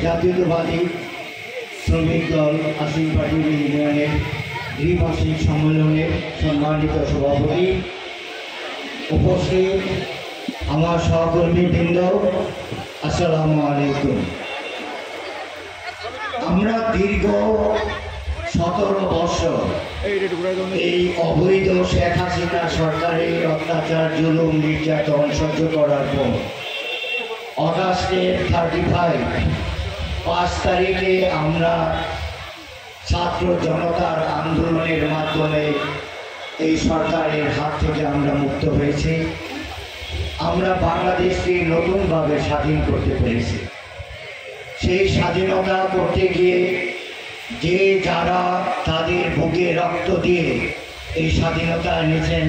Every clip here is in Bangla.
জাতীয়তাবাদী শ্রমিক দল আসিম পার্টি ইউনিয়নের দ্বিবার্ষিক সম্মেলনের সম্মানিত সভাপতি, উপস্থিত আমার সহকর্মীবৃন্দ, আসসালামু আলাইকুম। আমরা দীর্ঘ 17 বছর এই অবৈধ শেখ হাসিনা সরকারের অত্যাচার, জুলুম, নির্যাতন সহ্য করার পর অগাস্টের 5 তারিখে আমরা ছাত্র জনতার আন্দোলনের মাধ্যমে এই সরকারের হাত থেকে আমরা মুক্ত হয়েছি। আমরা বাংলাদেশকে নতুনভাবে স্বাধীন করতে পেরেছি। সেই স্বাধীনতা করতে গিয়ে যে যারা তাদের বুকে রক্ত দিয়ে এই স্বাধীনতা এনেছেন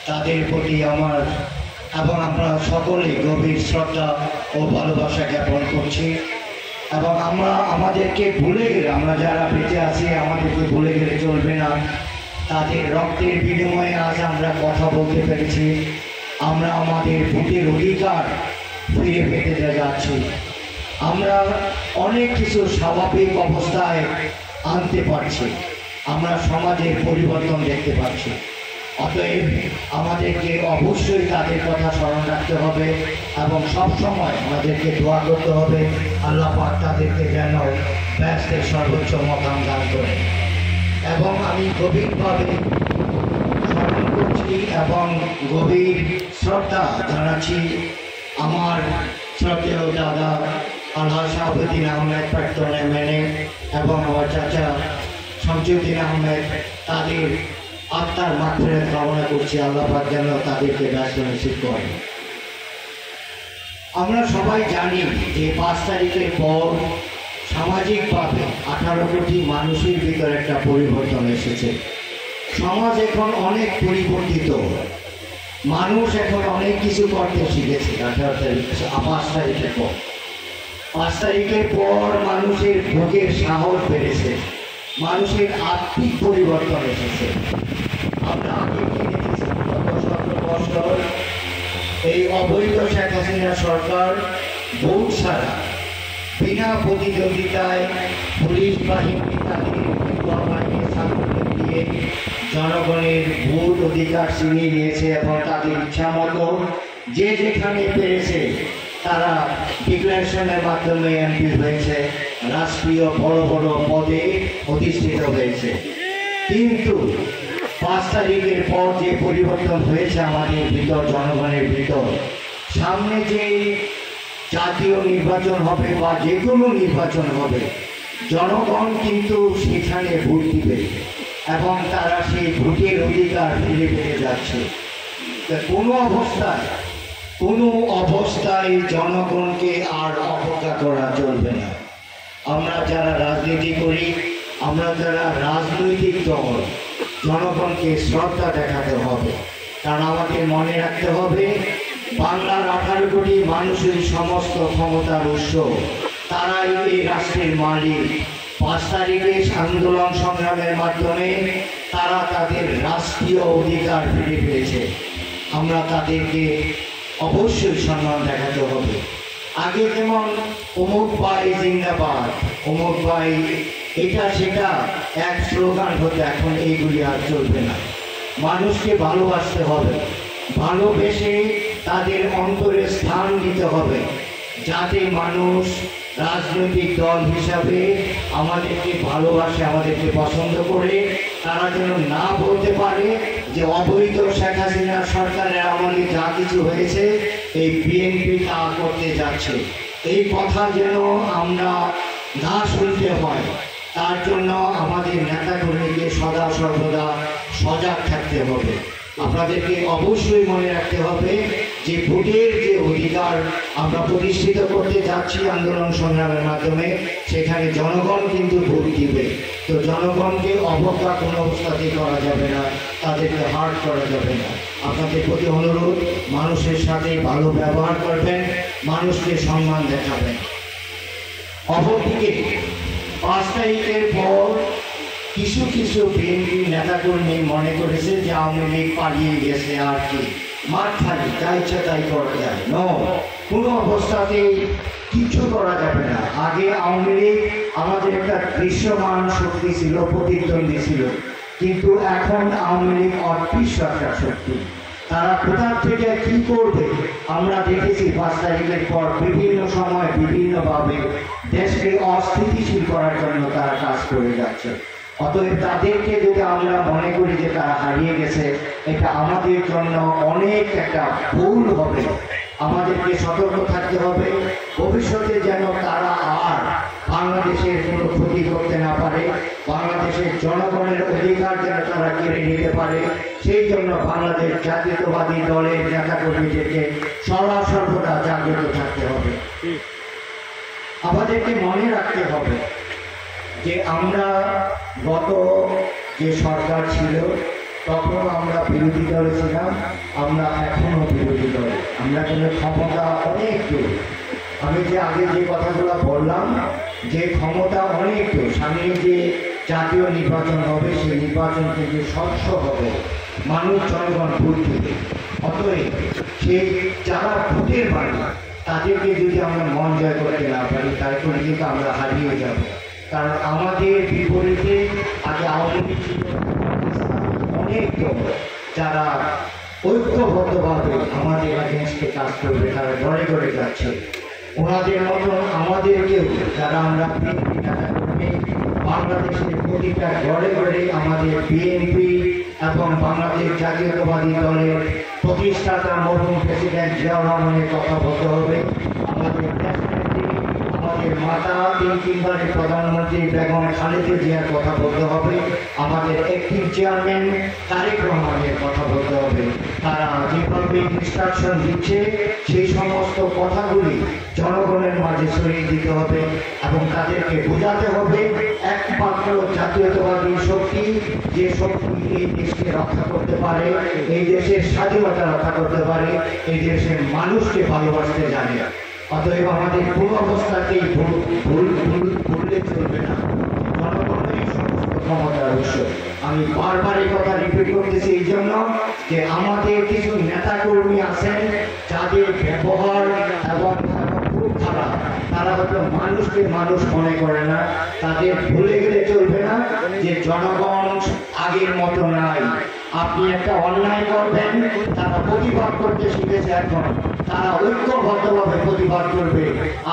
তাদের প্রতি আমার এবং আমরা সকলে গভীর শ্রদ্ধা ও ভালোবাসা জ্ঞাপন করছি। এবং আমরা আমাদেরকে ভুলে গেলে, আমরা যারা বেঁচে আছি আমাদেরকে ভুলে গেলে চলবে না। তাদের রক্তের বিনিময়ে আজ আমরা কথা বলতে পেরেছি, আমরা আমাদের ভোটের অধিকার ফিরে পেতে যাচ্ছি। আমরা অনেক কিছু স্বাভাবিক অবস্থায় আনতে পারছি, আমরা সমাজের পরিবর্তন দেখতে পাচ্ছি। অতএব আমাদেরকে অবশ্যই তাদের কথা স্মরণ রাখতে হবে এবং সবসময় আমাদেরকে দোয়া করতে হবে আল্লাহ পাক তাদেরকে যেন ব্যস্তের সর্বোচ্চ মকাম দান করে। এবং আমি গভীরভাবে স্মরণ করছি এবং গভীর শ্রদ্ধা জানাচ্ছি আমার শ্রদ্ধেয় দাদা আলহাজ শাহাবুদ্দিন আহমেদ, প্রাক্তন MNA, এবং আমার চাচা শামসুদ্দিন আহমেদ। তাদের আত্মার মাগফিরাত কামনা করছি, আল্লাহ পাক যেন তাদেরকে ব্যস্ত নসিব করেন। আমরা সবাই জানি যে 5 তারিখের পর সামাজিকভাবে 18 কোটি মানুষের ভিতরে একটা পরিবর্তন এসেছে। সমাজ এখন অনেক পরিবর্তিত, মানুষ এখন অনেক কিছু করতে শিখেছে। 5 তারিখের পর 5 তারিখের পর মানুষের বুকের সাহস বেড়েছে, মানুষের আত্মিক পরিবর্তন এসেছে। আমরা আগে কি দেখেছি, গত 17 বছর এই অবৈধ শেখ হাসিনা সরকার ভোট ছাড়া বিনা প্রতিদ্বন্দ্বিতায় পুলিশ বাহিনী তাদের দিয়ে জনগণের ভোট অধিকার ছিনিয়ে নিয়েছে এবং তাদের ইচ্ছা মতো যে যেখানে পেরেছে তারা ডিক্লারেশনের মাধ্যমে MP হয়েছে, রাষ্ট্রীয় বড় বড় পদে অধিষ্ঠিত হয়েছে। কিন্তু 5 তারিখের পর যে পরিবর্তন হয়েছে আমাদের ভিতর, জনগণের ভিতর, সামনে যে জাতীয় নির্বাচন হবে বা যে কোনো নির্বাচন হবে, জনগণ কিন্তু সেখানে ভোট দিবে এবং তারা সেই ভোটের অধিকার ফিরে পেতে যাচ্ছে। কোনো অবস্থায় জনগণকে আর অবজ্ঞা করা চলবে না। আমরা যারা রাজনীতি করি, আমরা যারা রাজনৈতিক দল, জনগণকে শ্রদ্ধা দেখাতে হবে। কারণ আমাদের মনে রাখতে হবে বাংলার 18 কোটি মানুষের সমস্ত ক্ষমতার উৎস, তারাই এই রাষ্ট্রের মালিক। 5 তারিখে আন্দোলন সংগ্রামের মাধ্যমে তারা তাদের রাষ্ট্রীয় অধিকার ফিরে পেয়েছে। আমরা তাদেরকে অবশ্যই সম্মান দেখাতে হবে। আগে যেমন অমুক ভাই জিন্দাবাদ, অমুক ভাই এটা সেটা এক স্লোগান হতো, এখন এইগুলি আর চলবে না। মানুষকে ভালোবাসতে হবে, ভালোবেসে তাদের অন্তরে স্থান দিতে হবে, যাতে মানুষ রাজনৈতিক দল হিসাবে আমাদেরকে ভালোবাসে, আমাদেরকে পছন্দ করে। তারা যেন না বলতে পারে যে অবৈধ শেখ হাসিনা সরকারের আমলে যা কিছু হয়েছে এই BNP তা করতে যাচ্ছে, এই কথা যেন আমরা না শুনতে হয়। তার জন্য আমাদের নেতাকর্মীকে সদা সর্বদা সজাগ থাকতে হবে। আপনাদেরকে অবশ্যই মনে রাখতে হবে যে ভোটের যে অধিকার আমরা প্রতিষ্ঠিত করতে যাচ্ছি আন্দোলন সংগ্রামের মাধ্যমে, সেখানে জনগণ কিন্তু ভোট দিবে। তো জনগণকে অবজ্ঞা কোনো অবস্থাতেই করা যাবে না, তাদেরকে হার্ট করা যাবে না। আপনাদের প্রতি অনুরোধ, মানুষের সাথে ভালো ব্যবহার করবেন, মানুষকে সম্মান দেখাবেন। অপরদিকে 5 তারিখের পর কিছু কিছু BNP নেতাকর্মী মনে করেছে যে আওয়ামী লীগ পালিয়ে গেছে, আর কি মাঠ খালি, যা ইচ্ছা তাই করা যায়। কোনো অবস্থাতেই কিচ্ছু করা যাবে না। আগে আওয়ামী লীগ আমাদের একটা দৃশ্যমান শক্তি ছিল, প্রতিদ্বন্দ্বী ছিল, কিন্তু এখন আওয়ামী লীগ অদৃশ্য একটা শক্তি। তারা কোথা থেকে কি করবে আমরা দেখেছি। 5 তারিখের পর বিভিন্ন সময় বিভিন্নভাবে দেশকে অস্থিতিশীল করার জন্য তারা কাজ করে যাচ্ছে। অতএব তাদেরকে যদি আমরা মনে করি যে তারা হারিয়ে গেছে, এটা আমাদের জন্য অনেক একটা ভুল হবে। আমাদেরকে সতর্ক থাকতে হবে ভবিষ্যতে যেন তারা আর বাংলাদেশের কোনো ক্ষতি করতে না পারে, বাংলাদেশের জনগণের অধিকার যেন তারা কেড়ে নিতে পারে। সেই জন্য বাংলাদেশ জাতীয়তাবাদী দলের নেতাকর্মীদেরকে সর্বদা জাগ্রত থাকতে হবে। আমাদেরকে মনে রাখতে হবে যে আমরা গত যে সরকার ছিল তখন আমরা বিরোধী দলে ছিলাম, আমরা এখনো বিরোধী দলে। আমরা কিন্তু ক্ষমতা অনেক দূর। আমি যে আগে যে কথাগুলো বললাম যে ক্ষমতা অনেক দূর, সামনে যে জাতীয় নির্বাচন হবে সেই নির্বাচন কিন্তু স্বচ্ছ হবে, মানুষ জনগণ ভোট দেবে। অতএব সেই যারা ভোটের বাড়ি তাদেরকে যদি আমরা মন জয় করতে না পারি তারপরে কিন্তু আমরা হারিয়ে যাব। কারণ আমাদের বিপরীতে আগে আওয়ামী লীগ ছিল অনেক দল যারা ঐক্যবদ্ধভাবে আমাদের এগেনস্টে কাজ করবে, তারা ঘরে ঘরে যাচ্ছে। ওনাদের মতন আমাদেরকেও যারা আমরা বাংলাদেশের প্রতিটা ঘরে ঘরে আমাদের বিএনপি এবং বাংলাদেশ জাতীয়তাবাদী দলের প্রতিষ্ঠাতা মরহুম প্রেসিডেন্ট জিয়াউর রহমানের কথা বলতে হবে। আমাদের আমাদের মাতা 3 প্রধানমন্ত্রী বেগম খালেদা জিয়ার কথা বলতে হবে। আমাদের অ্যাক্টিভ চেয়ারম্যান তারেক রহমানের কথা বলতে হবে। তারা যেভাবে ইনস্ট্রাকশন দিচ্ছে সেই সমস্ত কথাগুলি জনগণের মাঝে ছড়িয়ে দিতে হবে এবং তাদেরকে বোঝাতে হবে একমাত্র জাতীয়তাবাদী শক্তি যে শক্তি এই দেশকে রক্ষা করতে পারে, এই দেশের স্বাধীনতা রক্ষা করতে পারে, এই দেশের মানুষকে ভালোবাসতে জানে। অতএব আমাদের কোনো অবস্থাতেই ভুললে চলবে না। জনগণের সমস্ত ক্ষমতার উৎস। আমি বারবার এই কথা রিপিট করতেছি এই জন্য যে আমাদের কিছু নেতাকর্মী আছেন যাদের ব্যবহার এবং খুব খারাপ। তারা হয়তো মানুষকে মানুষ মনে করে না। তাদের ভুলে গেলে চলবে না যে জনগণ আগের মতো নাই। আপনি একটা অন্যায় করবেন, তারা প্রতিবাদ করতে শিখেছে, এখন তারা ঐক্যবদ্ধভাবে প্রতিবাদ করবে,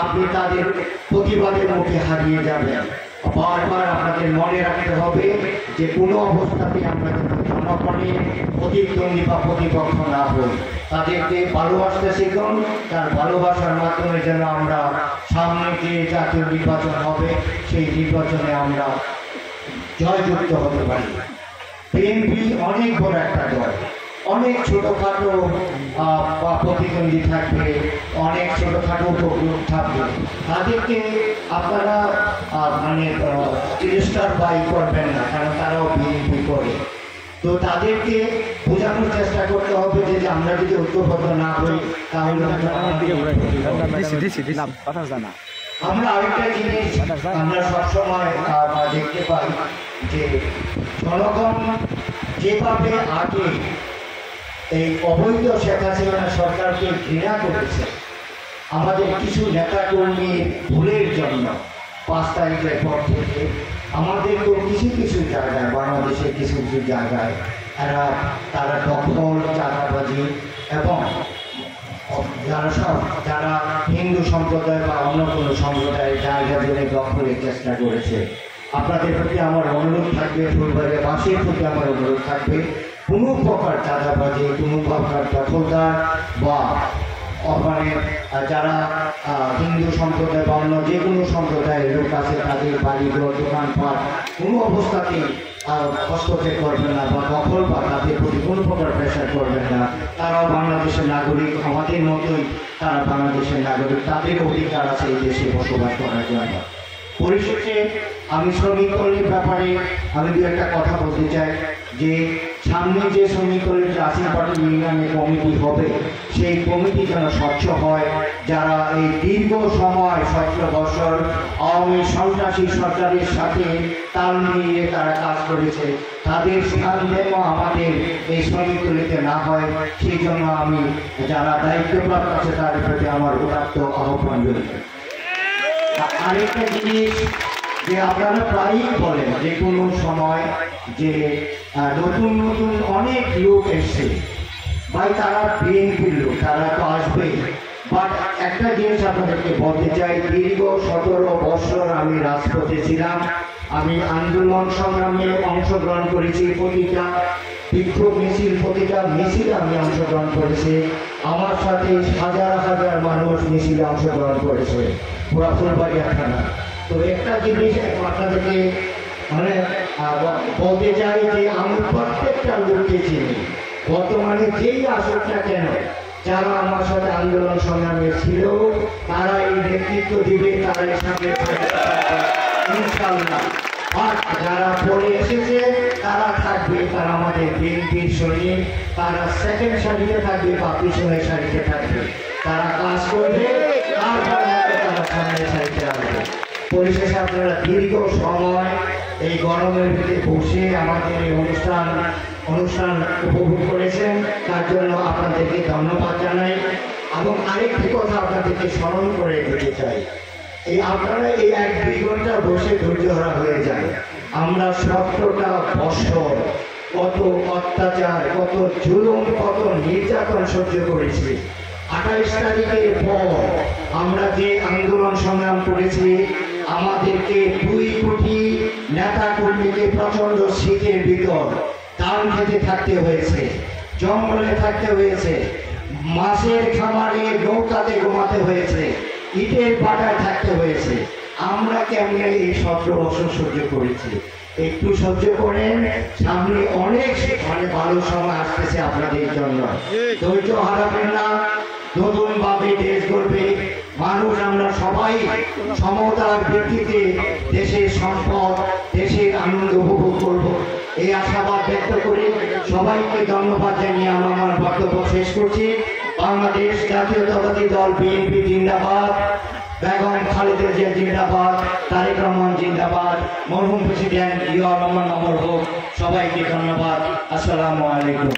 আপনি তাদের প্রতিবাদের মুখে হারিয়ে যাবেন। বারবার আপনাদের মনে রাখতে হবে যে কোনো অবস্থাতে আমরা যেন জনগণের প্রতিদ্বন্দ্বী বা প্রতিপক্ষ না হই। তাদেরকে ভালোবাসতে শিখুন, তার ভালোবাসার মাধ্যমে যেন আমরা সামনে যে জাতীয় নির্বাচন হবে সেই নির্বাচনে আমরা জয়যুক্ত হতে পারি। বিএনপি অনেক বড় একটা দল, অনেক ছোটোখাটো প্রতিদ্বন্দ্বী থাকবে, অনেক ছোটোখাটো উপগ্রুপ থাকবে। তাদেরকে আপনারা মানে তিরস্কার বাই করবেন না, কারণ তারাও বিএনপি করে। তো তাদেরকে বোঝানোর চেষ্টা করতে হবে যে আমরা যদি ঐক্যবদ্ধ না হই তাহলে আমরা আরেকটা জিনিস আমরা সবসময় দেখতে পাই যে জনগণ যেভাবে আগে এই অবৈধ শেখ হাসিনা সরকারকে ঘৃণা করেছে, আমাদের কিছু নেতাকর্মীর ভুলের জন্য 5 তারিখের পর থেকে আমাদের তো কিছু কিছু জায়গায়, বাংলাদেশের কিছু কিছু জায়গায় তারা দখল, চাঁদাবাজি এবং যারা হিন্দু সম্প্রদায় বা অন্য কোনো সম্প্রদায়ের জায়গা জন্য দখলের চেষ্টা করেছে। আপনাদের প্রতি আমার অনুরোধ থাকবে, ফুলবাড়িয়াবাসীর প্রতি আমার অনুরোধ থাকবে, কোনো প্রকার চাঁদাবাজি, কোনো প্রকার দখলদার বা মানে যারা হিন্দু সম্প্রদায় বা অন্য যে কোনো সম্প্রদায়ের লোক আছে তাদের বাড়িঘর, দোকানপাট কোনো অবস্থাতেই হস্তক্ষেপ করবেন না বা দখল বা তাদের প্রতি কোনো প্রকার প্রেশার করবেন না। তারাও বাংলাদেশের নাগরিক, আমাদের মতোই তারা বাংলাদেশের নাগরিক, তাদের অধিকার আছে এই দেশে বসবাস করার জন্য। পরিশেষে আমি শ্রমিকদের ব্যাপারে আমি দু একটা কথা বলতে চাই যে সামনে যে শ্রমিকদের রাশি পার্টি ইউনিয়নের কমিটি হবে সেই কমিটি যেন স্বচ্ছ হয়। যারা এই দীর্ঘ সময় 17 বছর আওয়ামী সন্ত্রাসী সরকারের সাথে তাল মিলিয়ে তারা কাজ করেছে, তাদের স্থান যেন আমাদের এই শ্রমিকগুলিতে না হয় সেই জন্য আমি যারা দায়িত্বপ্রাপ্ত আছে তাদের প্রতি আমার উদাত্ত আহ্বান রয়েছে। আরেকটা জিনিস যে আপনারা প্রায়ই বলেন যে কোনো সময় যে নতুন নতুন অনেক লোক এসছে, ভাই তারা বিএনপির লোক, তারা তো আসবেই। বাট একটা জিনিস আপনাদেরকে বলতে চাই, দীর্ঘ 17 বছর আমি রাজপথে ছিলাম, আমি আন্দোলন সংগ্রামে অংশগ্রহণ করেছি, প্রতিটা বিক্ষোভ মিছিল, প্রতিটা মিছিলে আমি অংশগ্রহণ করেছি। আমার সাথে হাজার হাজার মানুষ মিছিলে অংশগ্রহণ করেছে পুরা ফুলবাড়িয়া থানা। তো একটা জিনিস আপনাদেরকে মানে বলতে চাই যে আমি প্রত্যেকটা লোককে চিনি, বর্তমানে যেই আসুক না কেন, যারা আমার সাথে আন্দোলন সংগ্রামে ছিল তারা এই নেতৃত্ব দিবে, তারাই সামনে ইনশাআল্লাহ। আর যারা পরে এসেছে তারা থাকবে, তারা আমাদের বিএনপির সৈনিক, তারা সেকেন্ড সারিতে থাকবে বা পিছনের সারিতে থাকবে, তারা কাজ করবে, তারপরে তারা সামনের সারিতে আসবে। পরিশেষে আপনারা দীর্ঘ সময় এই গরমের ভিতরে বসে আমাদের এই অনুষ্ঠান উপভোগ করেছেন, তার জন্য আপনাদেরকে ধন্যবাদ জানাই। এবং আরেকটি কথা আপনাদেরকে স্মরণ করে দিতে চাই, এই আপনারা এই 1-2 ঘন্টা বসে ধৈর্যহারা হয়ে যায়। আমরা 17টা বছর কত অত্যাচার, কত জুলুম, কত নির্যাতন সহ্য করেছি। 28 তারিখের পর আমরা যে আন্দোলন সংগ্রাম করেছি, আমাদেরকে 2 কোটি নেতা কর্মীকে প্রচন্ড শীতের ভিতর ধান খেতে থাকতে হয়েছে, জঙ্গলে থাকতে হয়েছে, মাছের খামারে নৌকাতে ঘুমাতে হয়েছে, ইটের পাটায় থাকতে হয়েছে। আমরা কেমনে এই 17 বছর সহ্য করেছি? একটু সহ্য করেন, সামনে অনেক ভালো সময় আসতেছে আপনাদের জন্য। ধৈর্য হারাবেন না, নতুন ভাবে দেশ গড়বে মানুষ। আমরা সবাই সমতার ভিত্তিতে দেশের সম্পদ, দেশের আনন্দ উপভোগ করব, এই আশাবাদ ব্যক্ত করে সবাইকে ধন্যবাদ জানিয়ে আমি আমার বক্তব্য শেষ করছি। বাংলাদেশ জাতীয়তাবাদী দল বিএনপি জিন্দাবাদ, বেগম খালেদা জিয়া জিন্দাবাদ, তারেক রহমান জিন্দাবাদ, মরহুম প্রেসিডেন্ট জিয়াউর রহমান অমর হোক। সবাইকে ধন্যবাদ। আসসালামু আলাইকুম।